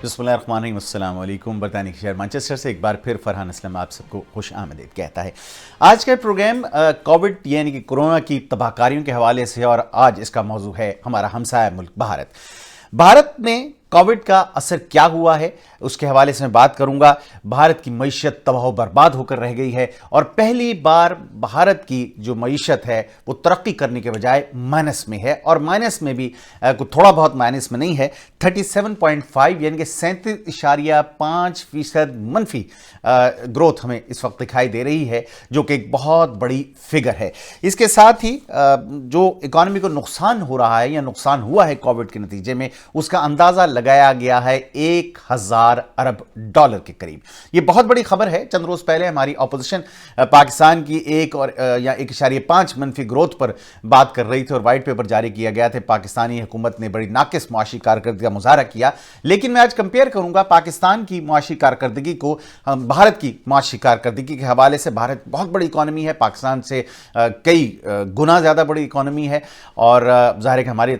بسم اللہ الرحمن الرحیم، السلام علیکم۔ برطانیہ کے شہر مانچسٹر سے ایک بار پھر فرحان اسلم آپ سب کو خوش آمدید کہتا ہے۔ آج کا پروگرام کووڈ یعنی کہ کورونا کی تباہ کاریوں کے حوالے سے، اور آج اس کا موضوع ہے ہمارا ہمسایہ ملک بھارت میں کووڈ کا اثر کیا ہوا ہے، اس کے حوالے سے میں بات کروں گا۔ بھارت کی معیشت تباہ و برباد ہو کر رہ گئی ہے، اور پہلی بار بھارت کی جو معیشت ہے وہ ترقی کرنے کے بجائے مائنس میں ہے، اور مائنس میں بھی تھوڑا بہت مائنس میں نہیں ہے، 37.5 یعنی کہ 37.5% منفی گروتھ ہمیں اس وقت دکھائی دے رہی ہے، جو کہ ایک بہت بڑی فگر ہے۔ اس کے ساتھ ہی جو اکانومی کو نقصان ہو رہا ہے یا نقصان ہوا ہے کووڈ کے نتیجے میں، اس کا اندازہ لگایا گیا ہے 1000 ارب ڈالر کے قریب۔ یہ بہت بڑی خبر ہے۔ چند روز پہلے ہماری اپوزیشن پاکستان کی 1.5 منفی گروتھ پر بات کر رہی تھی، اور وائٹ پیپر جاری کیا گیا تھا۔ پاکستانی حکومت نے بڑی ناقص معاشی کارکردگی کا مظاہرہ کیا، لیکن میں آج کمپیئر کروں گا پاکستان کی معاشی کارکردگی کو بھارت کی معاشی کارکردگی کے حوالے سے۔ بھارت بہت بڑی اکانومی ہے، پاکستان سے کئی گنا زیادہ بڑی اکانومی ہے، اور ظاہر ہے کہ ہماری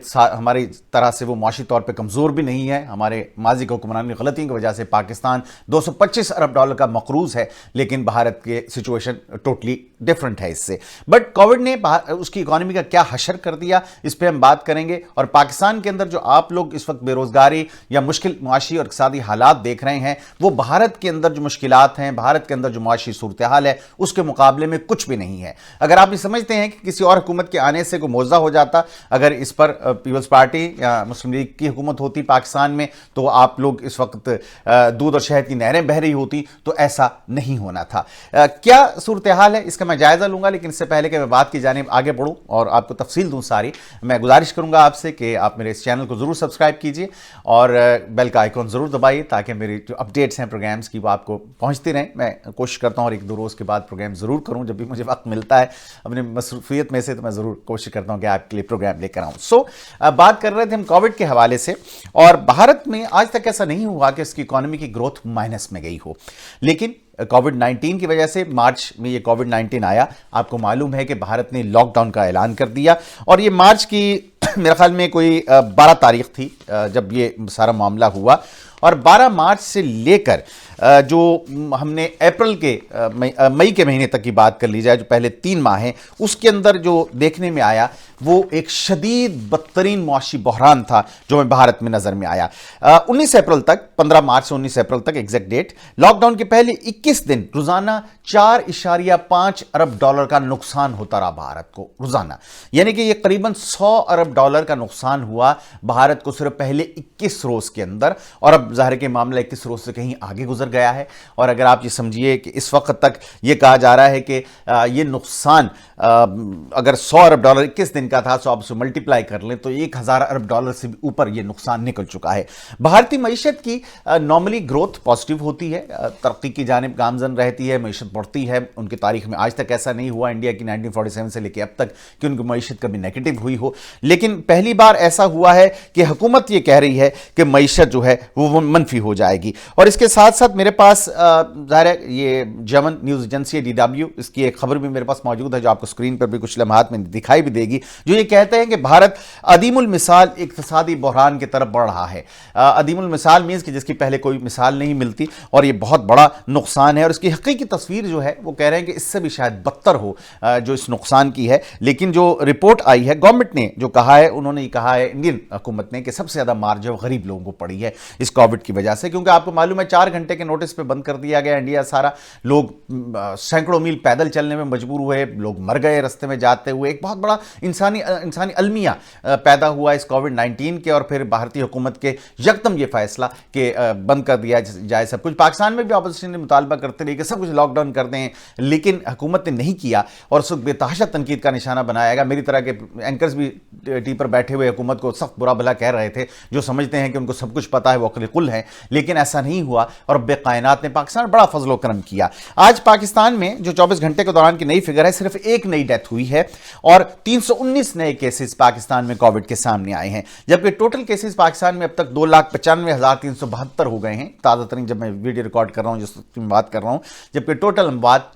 طرح سے وہ معاشی طور پہ کمزور بھی نہیں ہے۔ ہمارے ماضی کے حکمران کی غلطیوں کی وجہ سے پاکستان 225 ارب ڈالر کا مقروض ہے، لیکن بھارت کے سچویشن ٹوٹلی ڈیفرنٹ ہے اس سے۔ بٹ کووڈ نے اس کی اکانومی کا کیا حشر کر دیا، اس پہ ہم بات کریں گے۔ اور پاکستان کے اندر جو آپ لوگ اس وقت بے روزگاری یا مشکل معاشی اور اقتصادی حالات دیکھ رہے ہیں، وہ بھارت کے اندر جو مشکلات ہیں، بھارت کے اندر جو معاشی صورتحال ہے، اس کے مقابلے میں کچھ بھی نہیں ہے۔ اگر آپ یہ سمجھتے ہیں کہ کسی اور حکومت کے آنے سے کوئی معاوضہ ہو جاتا، اگر اس پر پیپلز پارٹی یا مسلم لیگ کی حکومت ہوتی پاکستان میں، تو آپ لوگ اس وقت دودھ اور شہد کی نہریں بہہ رہی ہوتی، تو ایسا نہیں ہونا تھا۔ کیا صورتحال ہے اس کا میں جائزہ لوں گا، لیکن اس سے پہلے کہ میں بات کی جانب آگے بڑھوں اور آپ کو تفصیل دوں ساری، میں گزارش کروں گا آپ سے کہ آپ میرے اس چینل کو ضرور سبسکرائب کیجئے اور بیل کا آئیکن ضرور دبائیے، تاکہ میری جو اپڈیٹس ہیں پروگرامز کی وہ آپ کو پہنچتی رہیں۔ میں کوشش کرتا ہوں اور 1-2 روز کے بعد پروگرام ضرور کروں، جب بھی مجھے وقت ملتا ہے اپنی مصروفیت میں سے، تو میں ضرور کوشش کرتا ہوں کہ آپ کے لیے پروگرام لے کر آؤں۔ بات کر رہے تھے ہم کووڈ کے حوالے سے، اور بھارت میں آج تک ایسا نہیں ہوا کہ اس کی اکانومی کی گروتھ مائنس میں گئی ہو، لیکن کووڈ 19 کی وجہ سے مارچ میں یہ کووڈ 19 آیا۔ آپ کو معلوم ہے کہ بھارت نے لاک ڈاؤن کا اعلان کر دیا، اور یہ مارچ کی میرے خیال میں کوئی 12 تاریخ تھی جب یہ سارا معاملہ ہوا، اور 12 مارچ سے لے کر جو ہم نے مئی کے مہینے تک کی بات کر لی جائے، جو پہلے 3 ماہ ہیں، اس کے اندر جو دیکھنے میں آیا وہ ایک شدید بدترین معاشی بحران تھا جو میں بھارت میں نظر میں آیا۔ 19 اپریل تک، 15 مارچ سے 19 اپریل تک ایگزیکٹ ڈیٹ، لاک ڈاؤن کے پہلے 21 دن روزانہ 4.5 ارب ڈالر کا نقصان ہوتا رہا بھارت کو روزانہ، یعنی کہ یہ قریباً 100 ارب ڈالر کا نقصان ہوا بھارت کو صرف پہلے 21 روز کے اندر، اور اب ظاہر کہ معاملہ 21 روز سے کہیں آگے گزر گیا ہے۔ اور اگر آپ یہ سمجھیے کہ اس وقت تک یہ کہا جا رہا ہے کہ یہ نقصان اگر 100 ارب ڈالر 21 دن کا تھا، تو آپ اسے ملٹیپلائی کر لیں تو 1000 ارب ڈالر سے بھی اوپر یہ نقصان نکل چکا ہے۔ بھارتی معیشت کی نارملی گروتھ پازیٹیو ہوتی ہے، ترقی کی جانب گامزن رہتی ہے، معیشت بڑھتی ہے۔ ان کی تاریخ میں آج تک ایسا نہیں ہوا انڈیا کی 1947 سے لے کے اب تک کہ ان کی معیشت کبھی نیگیٹو ہوئی ہو، لیکن پہلی بار ایسا ہوا ہے کہ حکومت یہ کہہ رہی ہے کہ معیشت جو ہے وہ منفی ہو جائے گی۔ اور اس کے ساتھ ساتھ میرے پاس ظاہر ہے یہ جرمن نیوز ایجنسی DW، اس کی ایک خبر بھی میرے پاس موجود ہے، جو آپ کو اسکرین پر بھی کچھ لمحات میں دکھائی بھی دے گی، جو یہ کہتے ہیں کہ بھارت عدیم المثال اقتصادی بحران کی طرف بڑھ رہا ہے۔ عدیم المثال مینز کہ جس کی پہلے کوئی مثال نہیں ملتی، اور یہ بہت بڑا نقصان ہے، اور اس کی حقیقی تصویر جو ہے وہ کہہ رہے ہیں کہ اس سے بھی شاید بدتر ہو جو اس نقصان کی ہے۔ لیکن جو رپورٹ آئی ہے گورنمنٹ نے جو کہا ہے، انہوں نے یہ کہا ہے انڈین حکومت نے کہ سب سے زیادہ مار جو غریب لوگوں کو پڑی ہے اس کووڈ کی وجہ سے، کیونکہ آپ کو معلوم ہے 4 گھنٹے کے نوٹس پہ بند کر دیا گیا انڈیا سارا، لوگ سینکڑوں میل پیدل چلنے میں مجبور ہوئے، لوگ مر گئے رستے میں جاتے ہوئے۔ ایک بہت بڑا انسانی المیہ پیدا ہوا اس کووڈ 19 کے، اور پھر بھارتی حکومت کے یکدم یہ فیصلہ کہ بند کر دیا جائے سب کچھ۔ پاکستان میں بھی اپوزیشن نے مطالبہ کرتے رہے کہ سب کچھ لاک ڈاؤن کر دیں، لیکن حکومت نے نہیں کیا، اور اس وقت بے تحاشا تنقید کا نشانہ بنایا گیا۔ میری طرح کے اینکرز بھی ٹی پر بیٹھے ہوئے حکومت کو سخت برا بھلا کہہ رہے تھے، جو سمجھتے ہیں کہ ان کو سب کچھ پتا ہے، وہ عقل قل ہیں، لیکن ایسا نہیں ہوا، اور رب کائنات نے پاکستان بڑا فضل و کرم کیا۔ آج پاکستان میں جو 24 گھنٹے کے دوران کی نئی فگر ہے، صرف 1 نئی ڈیتھ ہوئی ہے، اور 319 نئے کیسز پاکستان میں کووڈ کے سامنے آئے ہیں، جبکہ ٹوٹل کیسز پاکستان میں اب تک 2,95,372 ہو گئے ہیں، تازہ ترین جب میں ویڈیو ریکارڈ کر رہا ہوں، جس کی میں بات کر رہا ہوں، جبکہ ٹوٹل اموات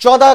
14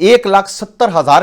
1,70,000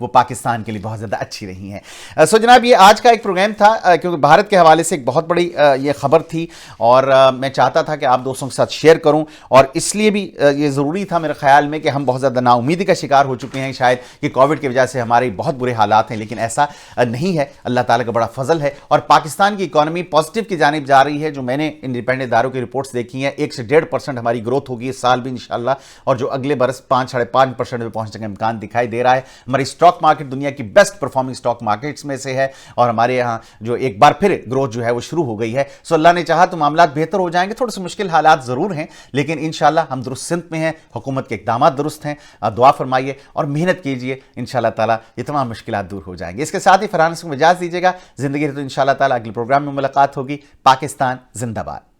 وہ پاکستان کے لیے بہت زیادہ اچھی رہی ہیں۔ سو جناب یہ آج کا ایک پروگرام تھا کیونکہ بھارت کے حوالے سے ایک بہت بڑی یہ خبر تھی اور میں چاہتا تھا کہ آپ دوستوں کے ساتھ شیئر کروں، اور اس لیے بھی یہ ضروری تھا میرے خیال میں کہ ہم بہت زیادہ نا امیدی کا شکار ہو چکے ہیں شاید کہ کووڈ کی وجہ سے ہمارے بہت برے حالات ہیں، لیکن ایسا نہیں ہے، اللہ تعالیٰ کا بڑا فضل ہے اور پاکستان کی اکانومی پازیٹیو کی جانب جا رہی ہے۔ جو میں نے انڈیپینڈنٹ اداروں کی رپورٹس دیکھی ہیں 1 سے 1.5% ہماری گروتھ ہوگی اس سال بھی انشاءاللہ، اور جو اگلے برس 5-5.5% پہ پہنچنے کا امکان دکھائی دے رہا ہے۔ ہماری اسٹاک مارکیٹ دنیا کی بیسٹ پرفارمنگ اسٹاک مارکیٹس میں سے ہے اور ہمارے یہاں جو ایک بار پھر گروتھ جو ہے وہ شروع ہو گئی ہے۔ سو اللہ نے چاہا تو معاملات بہتر ہو جائیں گے، تھوڑے سے مشکل حالات ضرور ہیں لیکن انشاءاللہ ہم درست سمت میں ہیں، حکومت کے اقدامات درست ہیں، دعا فرمائیے اور محنت کیجئے، انشاءاللہ تعالیٰ یہ تمام مشکلات دور ہو جائیں گے۔ اس کے ساتھ ہی فرحان کو اجازت دیجیے گا، زندگی ہے تو انشاءاللہ تعالیٰ اگلے پروگرام میں ملاقات ہوگی۔ پاکستان زندہ باد۔